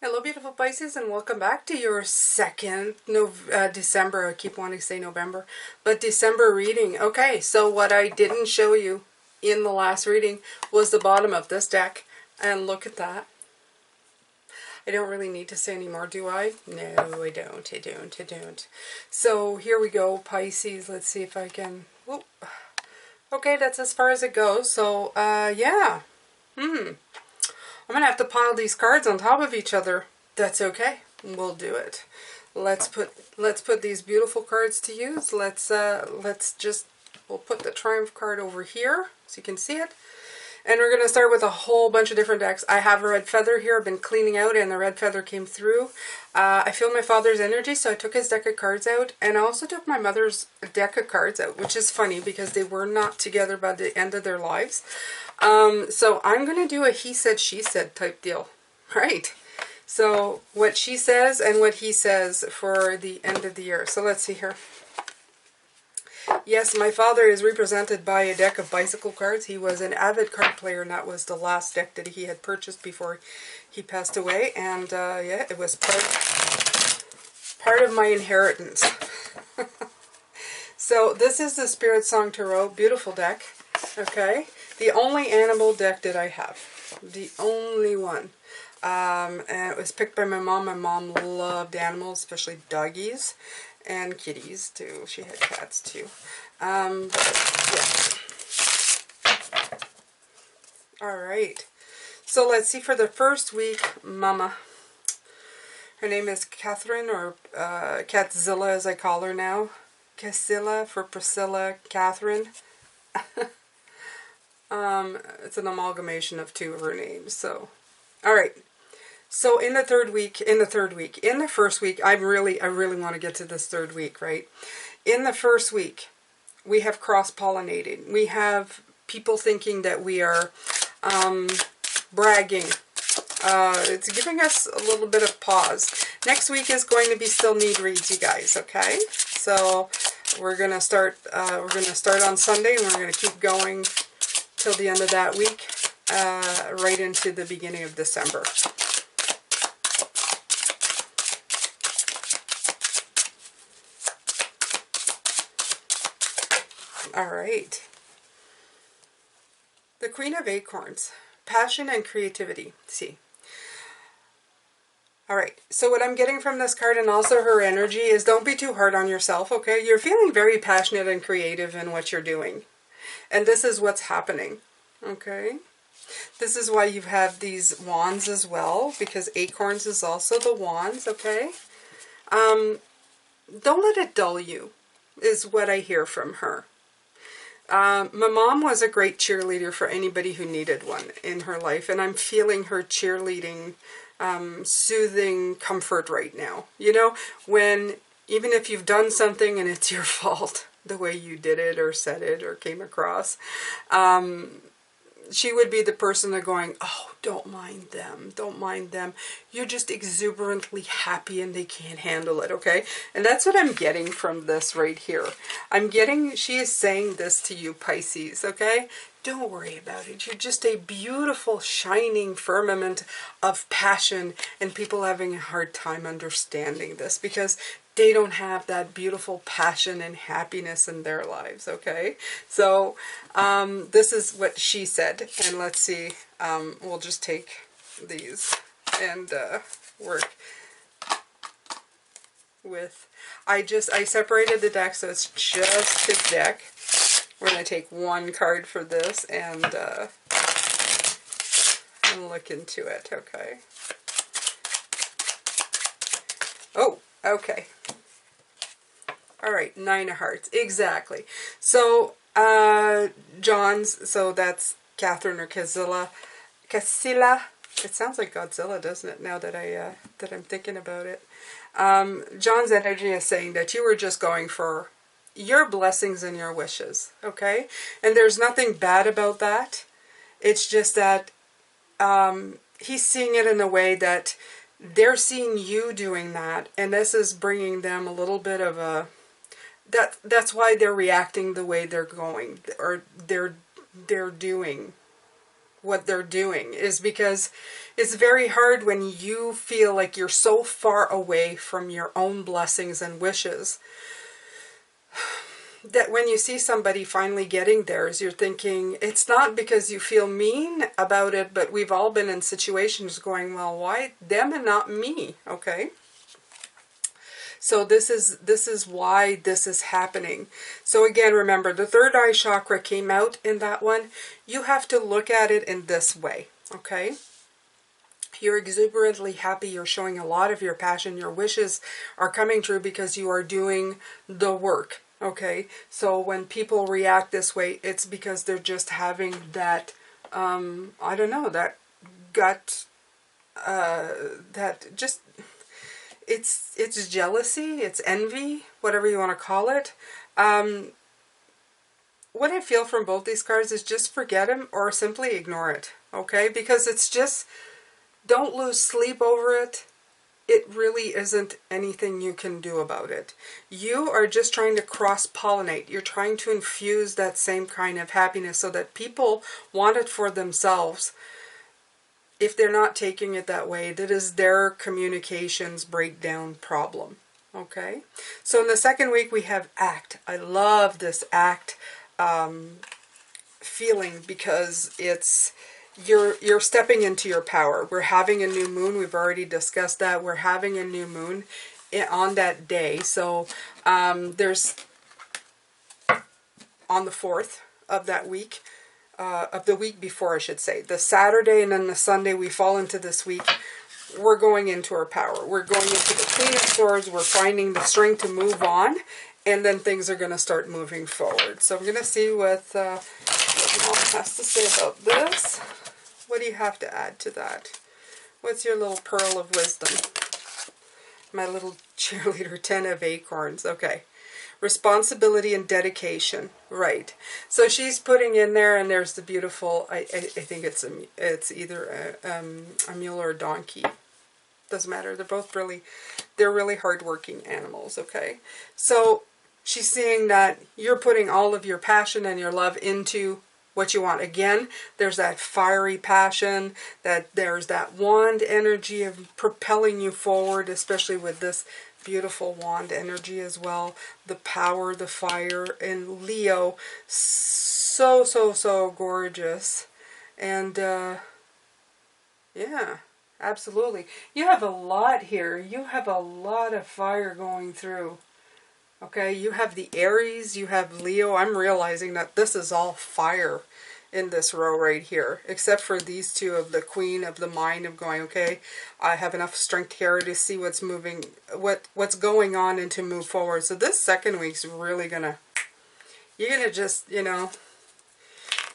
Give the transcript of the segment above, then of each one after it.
Hello beautiful Pisces, and welcome back to your second December, I keep wanting to say November, but December reading. Okay, so what I didn't show you in the last reading was the bottom of this deck, and look at that. I don't really need to say any more, do I? No, I don't. So here we go, Pisces. Let's see if I can... Whoop. Okay, that's as far as it goes. So, yeah. I'm going to have to pile these cards on top of each other. That's okay. We'll do it. Let's put these beautiful cards to use. We'll put the Triumph card over here so you can see it. And we're going to start with a whole bunch of different decks. I have a red feather here. I've been cleaning out and the red feather came through. I feel my father's energy, so I took his deck of cards out. And I also took my mother's deck of cards out, which is funny because they were not together by the end of their lives. So I'm going to do a he said, she said type deal. Right. So what she says and what he says for the end of the year. So let's see here. Yes, my father is represented by a deck of bicycle cards. He was an avid card player, and that was the last deck that he had purchased before he passed away. And yeah, it was part of my inheritance. So this is the Spirit Song Tarot. Beautiful deck. Okay. The only animal deck that I have. The only one. And it was picked by my mom. My mom loved animals, especially doggies. And kitties too. She had cats too. But, yeah. Alright. So let's see for the first week, Mama. Her name is Catherine, or Catzilla as I call her now. Casilla for Priscilla, Catherine. It's an amalgamation of two of her names. So, alright. So in the first week, I really want to get to this third week, right? In the first week, we have cross-pollinating. We have people thinking that we are bragging. It's giving us a little bit of pause. Next week is going to be still need reads, you guys, okay? So we're gonna start on Sunday, and we're gonna keep going till the end of that week, right into the beginning of December. Alright. The Queen of Acorns. Passion and creativity. See. Alright, so what I'm getting from this card and also her energy is don't be too hard on yourself, okay? You're feeling very passionate and creative in what you're doing. And this is what's happening, okay? This is why you have these wands as well, because acorns is also the wands, okay? Don't let it dull you, is what I hear from her. My mom was a great cheerleader for anybody who needed one in her life, and I'm feeling her cheerleading, soothing comfort right now. You know, when, even if you've done something and it's your fault, the way you did it or said it or came across, she would be the person that going, oh, don't mind them. You're just exuberantly happy and they can't handle it, okay? And that's what I'm getting from this right here. I'm getting, she is saying this to you, Pisces, okay? Don't worry about it. You're just a beautiful, shining firmament of passion, and people having a hard time understanding this because they don't have that beautiful passion and happiness in their lives, okay? So this is what she said, and let's see, we'll just take these and work with, I separated the deck so it's just his deck. We're going to take one card for this and look into it, okay? Oh, okay. Alright, Nine of Hearts. Exactly. So, John's, so that's Catherine or Casilla. It sounds like Godzilla, doesn't it, now that I'm thinking about it. John's energy is saying that you were just going for your blessings and your wishes, okay? And there's nothing bad about that. It's just that he's seeing it in a way that they're seeing you doing that, and this is bringing them a little bit of a... That's why they're reacting the way they're going, or they're doing what they're doing, is because it's very hard when you feel like you're so far away from your own blessings and wishes, that when you see somebody finally getting theirs, you're thinking, it's not because you feel mean about it, but we've all been in situations going, well, why them and not me? Okay. So this is why this is happening. So again, remember, the third eye chakra came out in that one. You have to look at it in this way, okay? You're exuberantly happy. You're showing a lot of your passion. Your wishes are coming true because you are doing the work, okay? So when people react this way, it's because they're just having that, I don't know, that gut, that just... It's jealousy, it's envy, whatever you want to call it. What I feel from both these cards is just forget him or simply ignore it, okay? Because it's just, don't lose sleep over it. It really isn't anything you can do about it. You are just trying to cross-pollinate. You're trying to infuse that same kind of happiness so that people want it for themselves. If they're not taking it that way, that is their communications breakdown problem. Okay? So in the second week, we have act. I love this act feeling because it's you're stepping into your power. We're having a new moon. We've already discussed that. We're having a new moon on that day. So there's on the 4th of that week, of the week before, I should say. The Saturday and then the Sunday, we fall into this week. We're going into our power. We're going into the Queen of Swords. We're finding the strength to move on. And then things are going to start moving forward. So I'm going to see what Mom has to say about this. What do you have to add to that? What's your little pearl of wisdom? My little cheerleader, 10 of acorns. Okay. Responsibility and dedication, right? So she's putting in there, and there's the beautiful. I think it's either a mule or a donkey. Doesn't matter. They're really hardworking animals. Okay, so she's saying that you're putting all of your passion and your love into what you want. Again, there's that fiery passion. There's that wand energy of propelling you forward, especially with this beautiful wand energy as well. The power, the fire, and Leo, so gorgeous. And yeah, absolutely. You have a lot here. You have a lot of fire going through. Okay, you have the Aries, you have Leo. I'm realizing that this is all fire in this row right here, except for these two of the Queen of the Mind of going, okay, I have enough strength here to see what's moving, what's going on and to move forward. So this second week's really you're gonna just,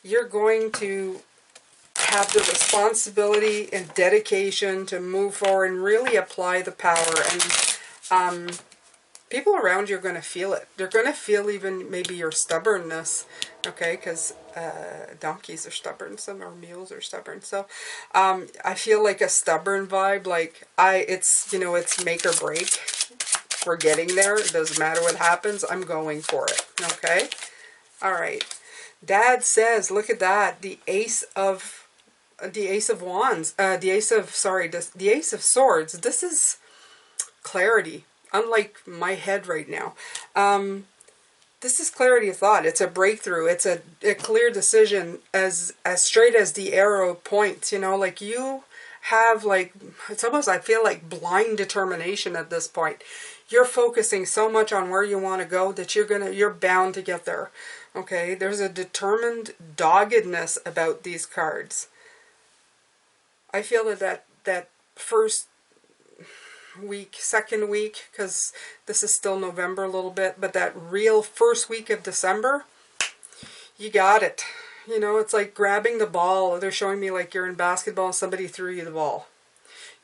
you're going to have the responsibility and dedication to move forward and really apply the power. And people around you are going to feel it. They're going to feel even maybe your stubbornness, okay? Because donkeys are stubborn, some are mules are stubborn. So I feel like a stubborn vibe. Like it's make or break. We're getting there. It doesn't matter what happens. I'm going for it. Okay. All right. Dad says, look at that. The Ace of Wands. The Ace of Swords. This is clarity. Unlike my head right now. This is clarity of thought. It's a breakthrough. It's a clear decision as straight as the arrow points. Like you have it's almost, I feel like blind determination at this point. You're focusing so much on where you want to go that you're bound to get there. Okay, there's a determined doggedness about these cards. I feel that first week, second week, because this is still November a little bit, but that real first week of December, you got it. It's like grabbing the ball. They're showing me like you're in basketball and somebody threw you the ball.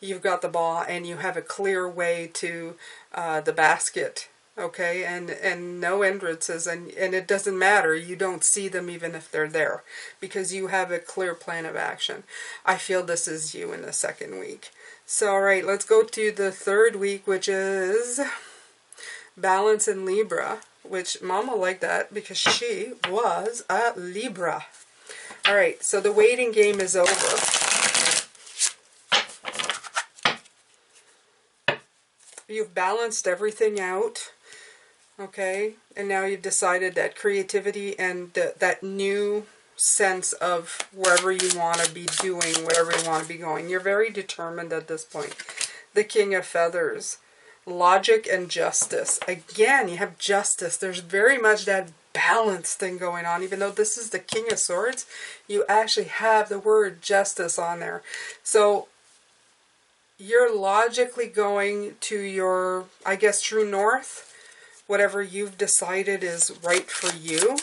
You've got the ball and you have a clear way to the basket, okay, and no hindrances, and it doesn't matter. You don't see them even if they're there because you have a clear plan of action. I feel this is you in the second week. So, all right, let's go to the third week, which is Balance in Libra, which Mom will like that because she was a Libra. All right, so the waiting game is over. You've balanced everything out, okay? And now you've decided that creativity and that new sense of wherever you want to be doing, whatever you want to be going. You're very determined at this point. The King of Feathers. Logic and justice. Again, you have justice. There's very much that balance thing going on. Even though this is the King of Swords, you actually have the word justice on there. So you're logically going to your, I guess, true north. Whatever you've decided is right for you.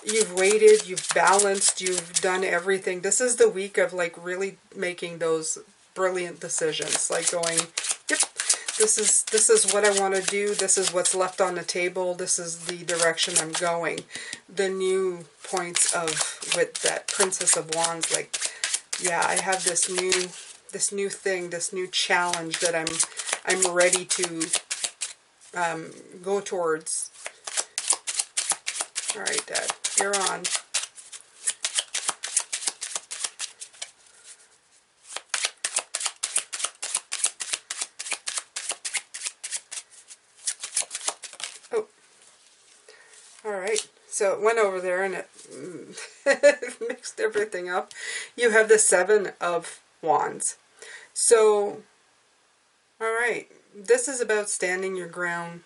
You've waited, you've balanced, you've done everything. This is the week of like really making those brilliant decisions, like going, yep, this is what I want to do, this is what's left on the table, this is the direction I'm going. The new points of, with that Princess of Wands, like, yeah, I have this new thing, this new challenge that I'm ready to go towards. All right, Dad, you're on. Oh, all right. So it went over there and it mixed everything up. You have the Seven of Wands. So, all right, this is about standing your ground.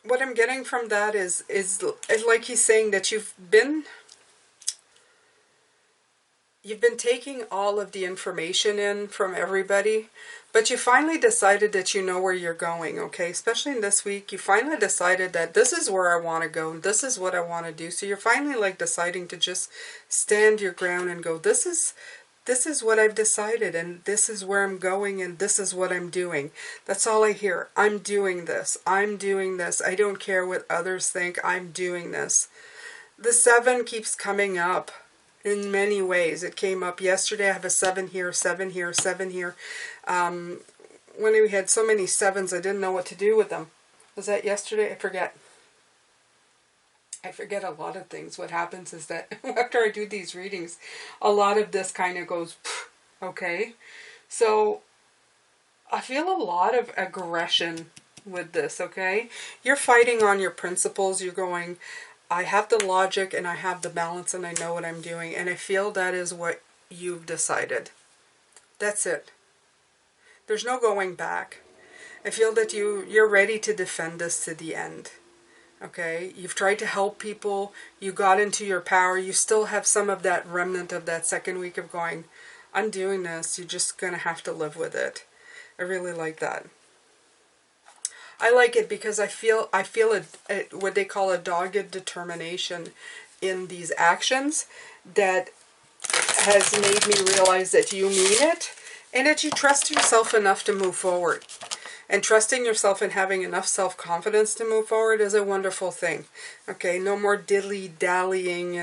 What I'm getting from that is like he's saying that you've been taking all of the information in from everybody, but you finally decided that you know where you're going, okay? Especially in this week, you finally decided that this is where I want to go, and this is what I want to do. So you're finally like deciding to just stand your ground and go, this is what I've decided, and this is where I'm going, and this is what I'm doing. That's all I hear. I'm doing this. I'm doing this. I don't care what others think. I'm doing this. The 7 keeps coming up in many ways. It came up yesterday. I have a 7 here, 7 here, 7 here. When we had so many 7s, I didn't know what to do with them. Was that yesterday? I forget. I forget a lot of things. What happens is that after I do these readings, a lot of this kind of goes, okay. So I feel a lot of aggression with this, okay? You're fighting on your principles. You're going, I have the logic and I have the balance and I know what I'm doing. And I feel that is what you've decided. That's it. There's no going back. I feel that you're ready to defend this to the end. Okay, you've tried to help people, you got into your power, you still have some of that remnant of that second week of going, I'm doing this, you're just going to have to live with it. I really like that. I like it because I feel what they call a dogged determination in these actions that has made me realize that you mean it and that you trust yourself enough to move forward. And trusting yourself and having enough self-confidence to move forward is a wonderful thing. Okay, no more dilly-dallying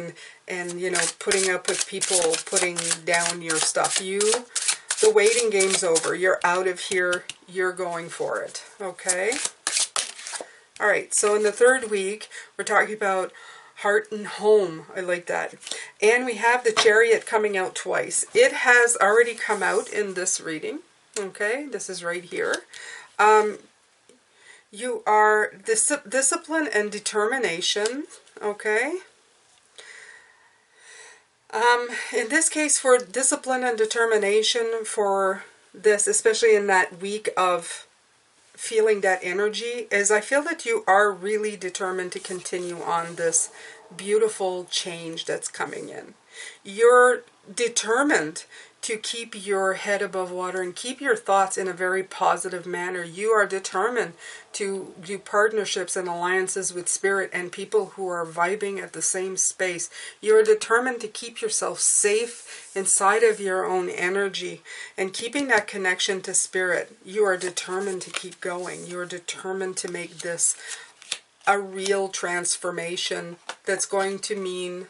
and you know, putting up with people putting down your stuff. The waiting game's over. You're out of here. You're going for it. Okay? All right, so in the third week, we're talking about heart and home. I like that. And we have the Chariot coming out twice. It has already come out in this reading. Okay, this is right here. You are discipline and determination, okay? In this case, for discipline and determination for this, especially in that week of feeling that energy, is I feel that you are really determined to continue on this beautiful change that's coming in. You're determined to keep your head above water and keep your thoughts in a very positive manner. You are determined to do partnerships and alliances with spirit and people who are vibing at the same space. You are determined to keep yourself safe inside of your own energy and keeping that connection to spirit. You are determined to keep going. You are determined to make this a real transformation that's going to mean,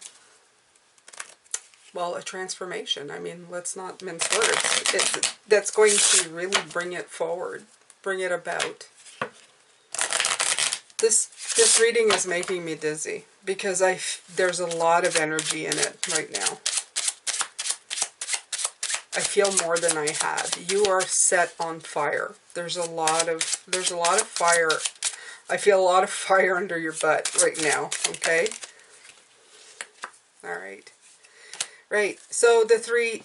well, a transformation. I mean, let's not mince words. That's going to really bring it forward, bring it about. This reading is making me dizzy because there's a lot of energy in it right now. I feel more than I had. You are set on fire. There's a lot of fire. I feel a lot of fire under your butt right now, okay? All right. Right. So the three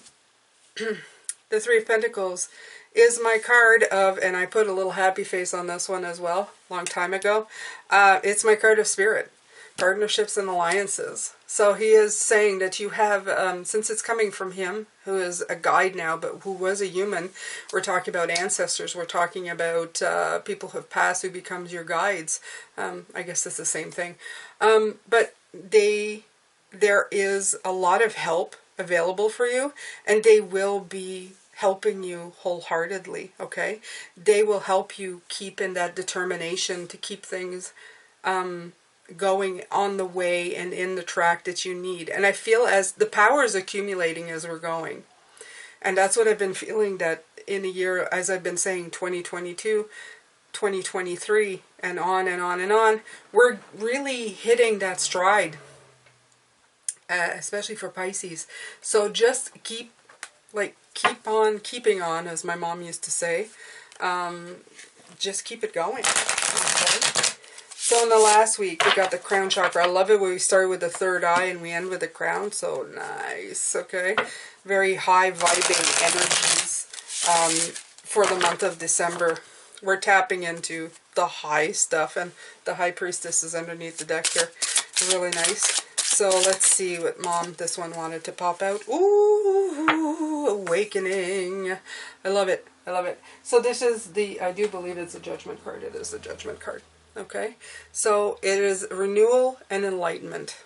the Three of Pentacles is my card of, and I put a little happy face on this one as well, long time ago. It's my card of Spirit, partnerships and alliances. So he is saying that you have, since it's coming from him, who is a guide now, but who was a human, we're talking about ancestors, we're talking about people who have passed who becomes your guides. I guess it's the same thing. But there is a lot of help available for you, and they will be helping you wholeheartedly, okay? They will help you keep in that determination to keep things going on the way and in the track that you need. And I feel as the power is accumulating as we're going. And that's what I've been feeling, that in a year, as I've been saying, 2022, 2023, and on and on and on, we're really hitting that stride, especially for Pisces. So just keep on keeping on, as my mom used to say. Just keep it going. Okay? So in the last week, we got the crown chakra. I love it when we started with the third eye and we end with the crown. So nice, okay? Very high vibing energies for the month of December. We're tapping into the high stuff, and the High Priestess is underneath the deck here. Really nice. So let's see what this one wanted to pop out. Ooh, Awakening. I love it. I love it. So this is I do believe it's a Judgment card. It is the Judgment card. Okay. So it is renewal and enlightenment.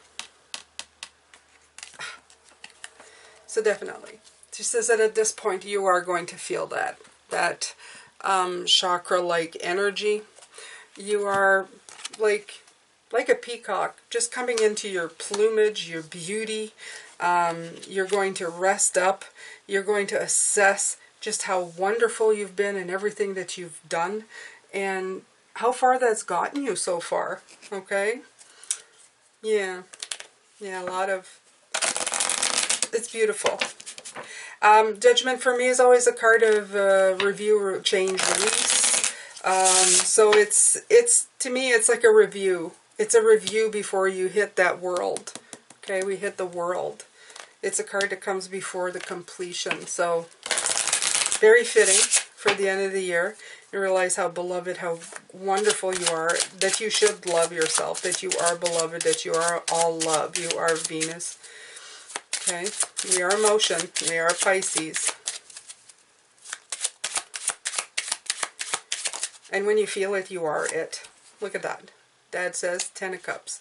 So definitely. She says that at this point you are going to feel that chakra-like energy. You are like a peacock, just coming into your plumage, your beauty. You're going to rest up. You're going to assess just how wonderful you've been and everything that you've done, and how far that's gotten you so far. Okay? Yeah. Yeah, a lot of... It's beautiful. Judgment for me is always a card of review, change, release. So it's to me, it's like a review. It's a review before you hit that world. Okay, we hit the world. It's a card that comes before the completion. So very fitting for the end of the year. You realize how beloved, how wonderful you are, that you should love yourself, that you are beloved, that you are all love. You are Venus. Okay, we are emotion. We are Pisces. And when you feel it, you are it. Look at that. Dad says 10 of Cups.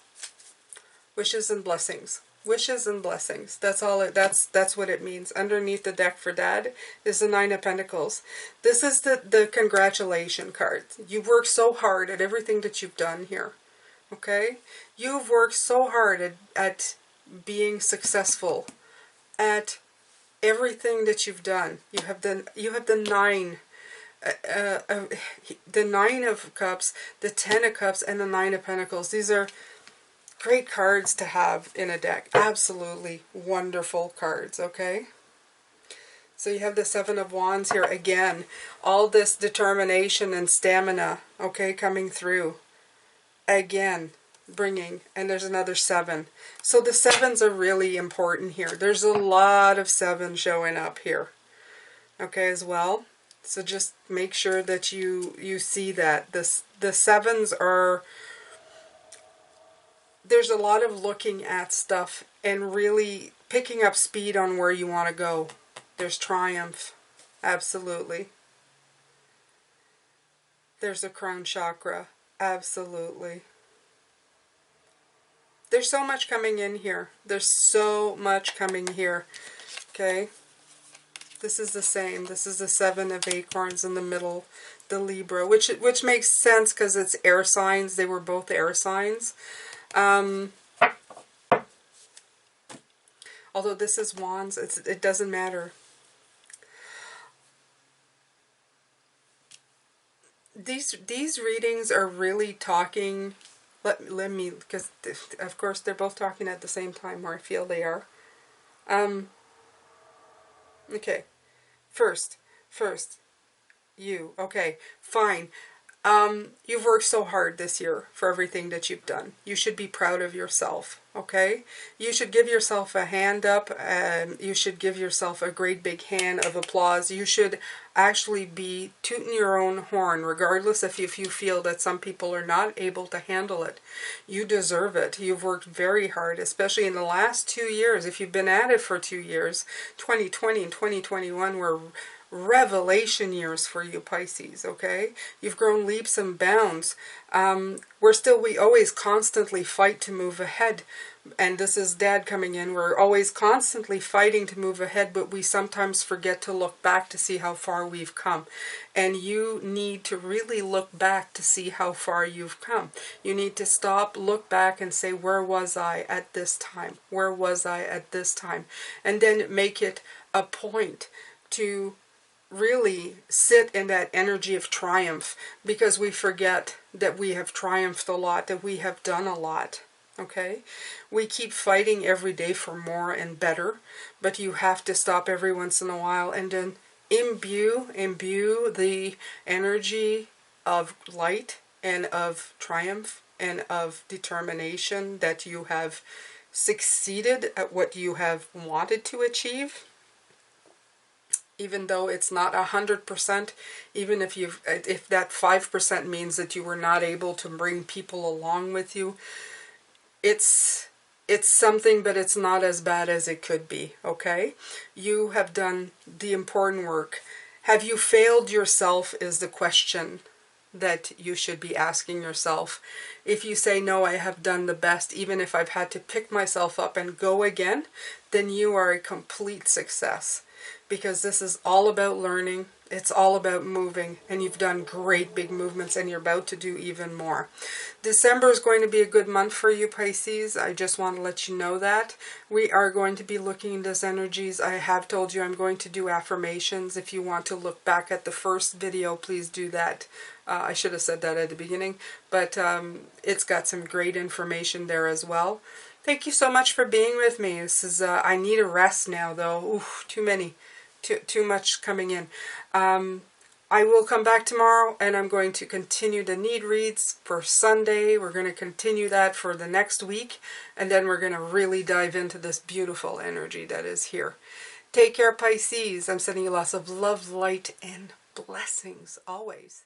Wishes and blessings. Wishes and blessings. That's all. That's what it means. Underneath the deck for Dad is the 9 of Pentacles. This is the congratulation card. You've worked so hard at everything that you've done here. Okay? You've worked so hard at being successful at everything that you've done. You have the 9. The 9 of Cups, the 10 of Cups, and the 9 of Pentacles. These are great cards to have in a deck. Absolutely wonderful cards, okay? So you have the 7 of Wands here again. All this determination and stamina, okay, coming through. Again, bringing, and there's another 7. So the 7s are really important here. There's a lot of 7 showing up here, okay, as well. So just make sure that you see that. The 7s are... There's a lot of looking at stuff and really picking up speed on where you want to go. There's triumph. Absolutely. There's a crown chakra. Absolutely. There's so much coming in here. There's so much coming here. Okay. This is the same. This is the 7 of Acorns in the middle. The Libra. Which makes sense because it's air signs. They were both air signs. Although this is Wands, it doesn't matter. these readings are really talking. Let me, because of course they're both talking at the same time, or I feel they are. Okay. First, you. Okay, fine. You've worked so hard this year for everything that you've done. You should be proud of yourself, okay? You should give yourself a hand up, and you should give yourself a great big hand of applause. You should actually be tooting your own horn, regardless if you feel that some people are not able to handle it. You deserve it. You've worked very hard, especially in the last 2 years. If you've been at it for 2 years, 2020 and 2021 were revelation years for you, Pisces, okay? You've grown leaps and bounds. We always constantly fight to move ahead. And this is Dad coming in. We're always constantly fighting to move ahead, but we sometimes forget to look back to see how far we've come. And you need to really look back to see how far you've come. You need to stop, look back and say, where was I at this time? Where was I at this time? And then make it a point to really sit in that energy of triumph, because we forget that we have triumphed a lot, that we have done a lot. Okay? We keep fighting every day for more and better, but you have to stop every once in a while and then imbue the energy of light and of triumph and of determination that you have succeeded at what you have wanted to achieve. Even though it's not 100%, even if that 5% means that you were not able to bring people along with you, it's something, but it's not as bad as it could be, okay? You have done the important work. Have you failed yourself is the question that you should be asking yourself. If you say, no, I have done the best, even if I've had to pick myself up and go again, then you are a complete success. Because this is all about learning, it's all about moving, and you've done great big movements and you're about to do even more. December is going to be a good month for you, Pisces. I just want to let you know that. We are going to be looking at these energies. I have told you I'm going to do affirmations. If you want to look back at the first video, please do that. I should have said that at the beginning, but it's got some great information there as well. Thank you so much for being with me. This is I need a rest now, though. Oof, too much coming in. I will come back tomorrow, and I'm going to continue the need reads for Sunday. We're going to continue that for the next week, and then we're going to really dive into this beautiful energy that is here. Take care, Pisces. I'm sending you lots of love, light, and blessings always.